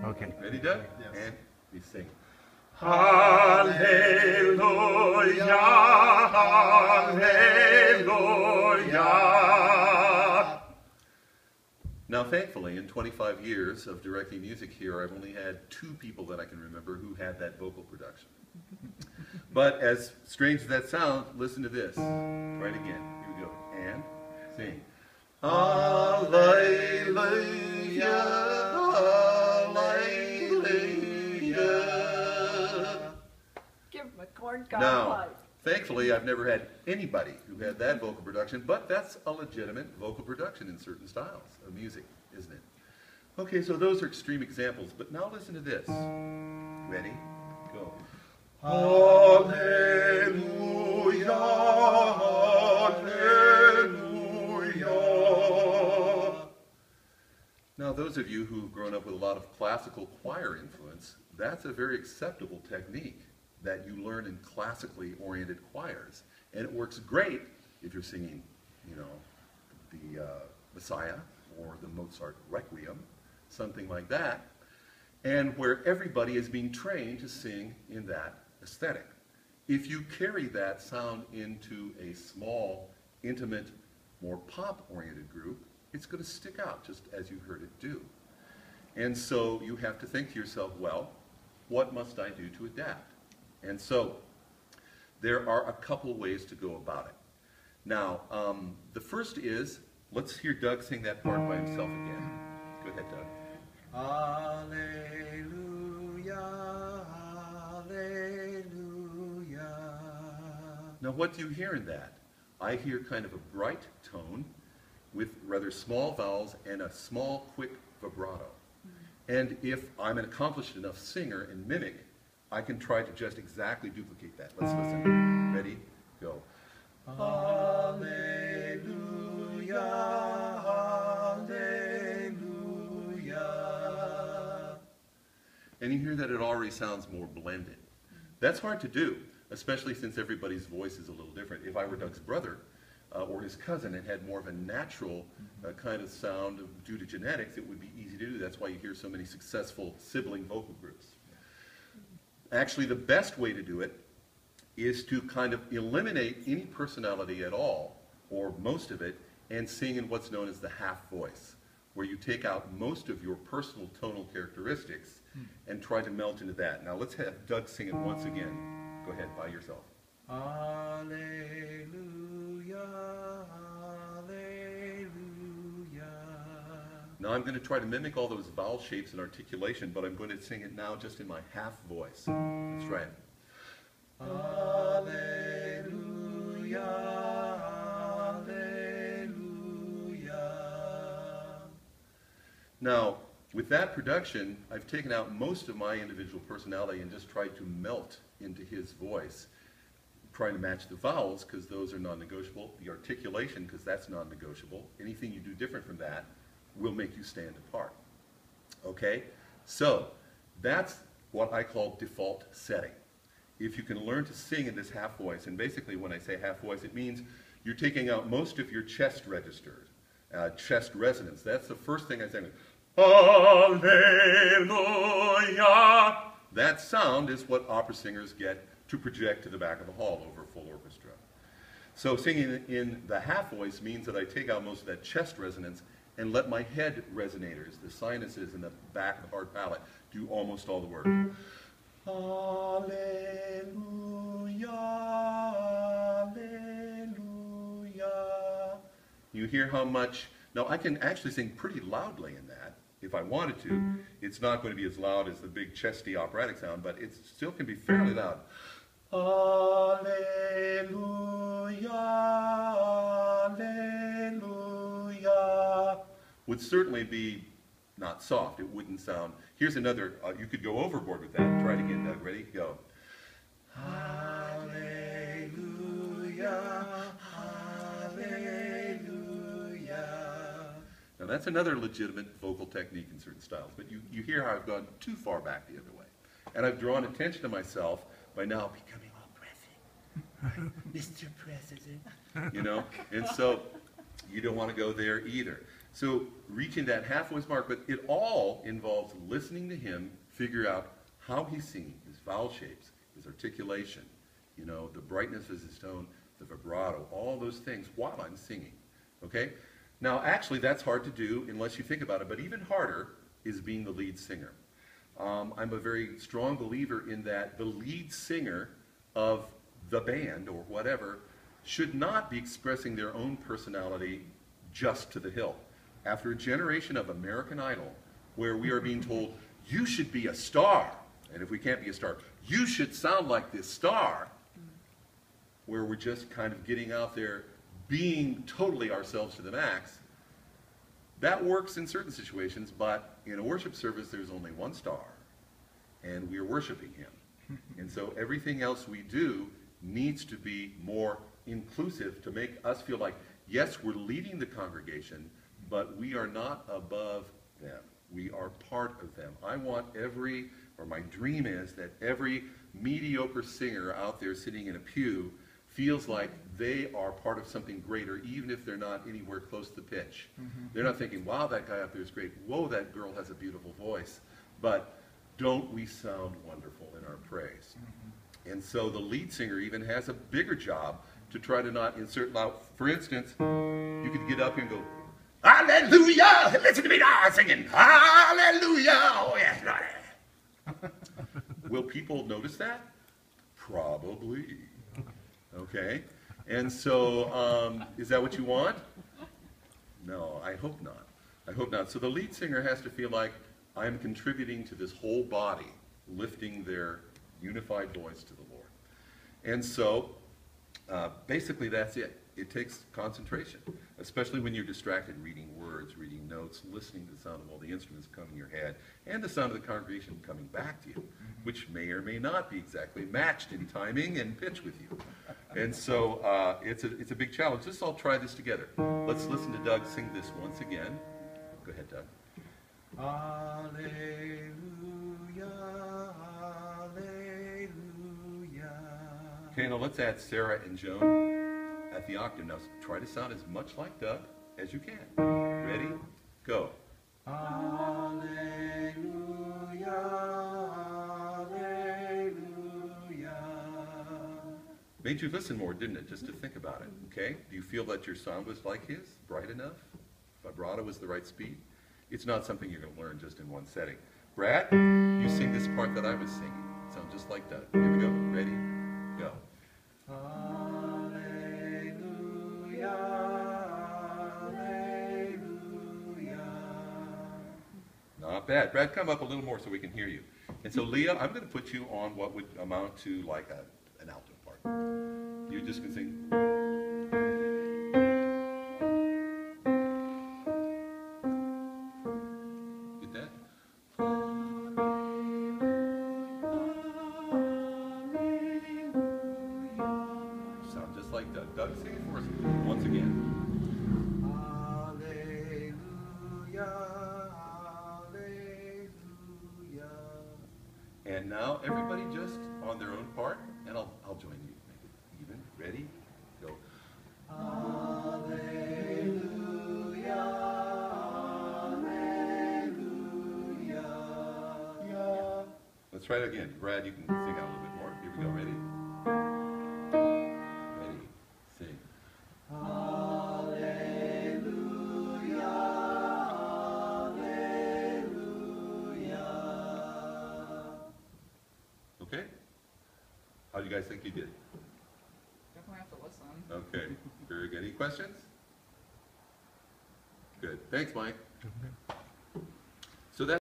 Okay. Ready, Doug? Yes. And we sing. Hallelujah, hallelujah. Now, thankfully, in 25 years of directing music here, I've only had 2 people that I can remember who had that vocal production. But as strange as that sounds, listen to this. Right again. Here we go. And sing. Hallelujah, hallelujah. Give him a corn cob Now, pipe. thankfully, I've never had anybody who had that vocal production, but that's a legitimate vocal production in certain styles of music, isn't it? Okay, so those are extreme examples, but now listen to this. Ready? Go. Hallelujah, hallelujah. Now, those of you who've grown up with a lot of classical choir influence, that's a very acceptable technique that you learn in classically oriented choirs. And it works great if you're singing, you know, the Messiah or the Mozart Requiem, something like that, and where everybody is being trained to sing in that aesthetic. If you carry that sound into a small, intimate, more pop-oriented group, it's going to stick out just as you heard it do. And so you have to think to yourself, well, what must I do to adapt? And so there are a couple ways to go about it. Now, the first is, let's hear Doug sing that part by himself again. Go ahead, Doug. Hallelujah, hallelujah. Now, what do you hear in that? I hear kind of a bright tone with rather small vowels and a small, quick vibrato. And if I'm an accomplished enough singer and mimic, I can try to just exactly duplicate that. Let's listen. Ready? Go. Hallelujah, hallelujah. And you hear that it already sounds more blended. That's hard to do, especially since everybody's voice is a little different. If I were Doug's brother or his cousin and had more of a natural kind of sound due to genetics, it would be easy to do. That's why you hear so many successful sibling vocal groups. Actually, the best way to do it is to kind of eliminate any personality at all, or most of it, and sing in what's known as the half voice, where you take out most of your personal tonal characteristics and try to melt into that. Now let's have Doug sing it once again. Go ahead, by yourself. Hallelujah, hallelujah. Now I'm going to try to mimic all those vowel shapes and articulation, but I'm going to sing it now just in my half voice. Let's try it. Hallelujah, hallelujah. Now, with that production, I've taken out most of my individual personality and just tried to melt into his voice, trying to match the vowels because those are non-negotiable, the articulation because that's non-negotiable. Anything you do different from that will make you stand apart. Okay? So, that's what I call default setting. If you can learn to sing in this half voice, and basically when I say half voice, it means you're taking out most of your chest registers, chest resonance. That's the first thing I say. Hallelujah. That sound is what opera singers get to project to the back of the hall over a full orchestra. So singing in the half voice means that I take out most of that chest resonance and let my head resonators, the sinuses in the back of the hard palate, do almost all the work. Hallelujah, hallelujah. You hear how much, now I can actually sing pretty loudly in that if I wanted to. It's not going to be as loud as the big chesty operatic sound, but it still can be fairly loud. Hallelujah, hallelujah. Would certainly be not soft. It wouldn't sound. Here's another. You could go overboard with that. Try it again, Doug. Ready? Go. Hallelujah, hallelujah. Now that's another legitimate vocal technique in certain styles, but you hear how I've gone too far back the other way. And I've drawn attention to myself by now becoming all pressing. Mr. President. You know? And so you don't want to go there either. So reaching that halfway mark, but it all involves listening to him, figure out how he's singing, his vowel shapes, his articulation, you know, the brightness of his tone, the vibrato, all those things while I'm singing, okay? Now, actually, that's hard to do unless you think about it, but even harder is being the lead singer. I'm a very strong believer in that the lead singer of the band or whatever should not be expressing their own personality just to the hilt. After a generation of American Idol, where we are being told, you should be a star, and if we can't be a star, you should sound like this star, where we're just kind of getting out there, being totally ourselves to the max, that works in certain situations, but in a worship service, there's only one star, and we are worshiping him. And so everything else we do needs to be more inclusive to make us feel like, yes, we're leading the congregation, but we are not above them. We are part of them. I want my dream is that every mediocre singer out there sitting in a pew feels like they are part of something greater, even if they're not anywhere close to the pitch. They're not thinking, wow, that guy up there is great. Whoa, that girl has a beautiful voice. But don't we sound wonderful in our praise? And so the lead singer even has a bigger job to try to not insert loud. For instance, you could get up here and go, hallelujah! Listen to me now singing, hallelujah! Oh, yes, Lord. Will people notice that? Probably. Okay? And so, is that what you want? No, I hope not. I hope not. So the lead singer has to feel like I'm contributing to this whole body, lifting their unified voice to the Lord. And so, basically that's it. It takes concentration, especially when you're distracted reading words, reading notes, listening to the sound of all the instruments coming in your head, and the sound of the congregation coming back to you, which may or may not be exactly matched in timing and pitch with you. And so it's a big challenge. Let's all try this together. Let's listen to Doug sing this once again. Go ahead, Doug. Hallelujah, hallelujah. Okay, now let's add Sarah and Joan at the octave. Now try to sound as much like Doug as you can. Ready? Go. Hallelujah, hallelujah. Made you listen more, didn't it? Just to think about it. Okay? Do you feel that your sound was like his? Bright enough? Vibrato was the right speed? It's not something you're going to learn just in one setting. Brad, you sing this part that I was singing. Sound just like Doug. Here we go. Ready? Go. Hallelujah, hallelujah. Not bad. Brad, come up a little more so we can hear you. And so, Leah, I'm going to put you on what would amount to like an alto part. You're just going to sing. Get that? Sound just like Doug. Doug, sing it for us once again. Hallelujah, hallelujah. And now everybody just on their own part, and I'll join you. Make it even. Ready? Go. Hallelujah, hallelujah. Let's try it again. Brad, you can sing out a little bit more. Here we go. Ready? Ready? Sing. Hallelujah, hallelujah. Okay? How do you guys think you did? Definitely have to listen. Okay. Very good. Any questions? Good. Thanks, Mike.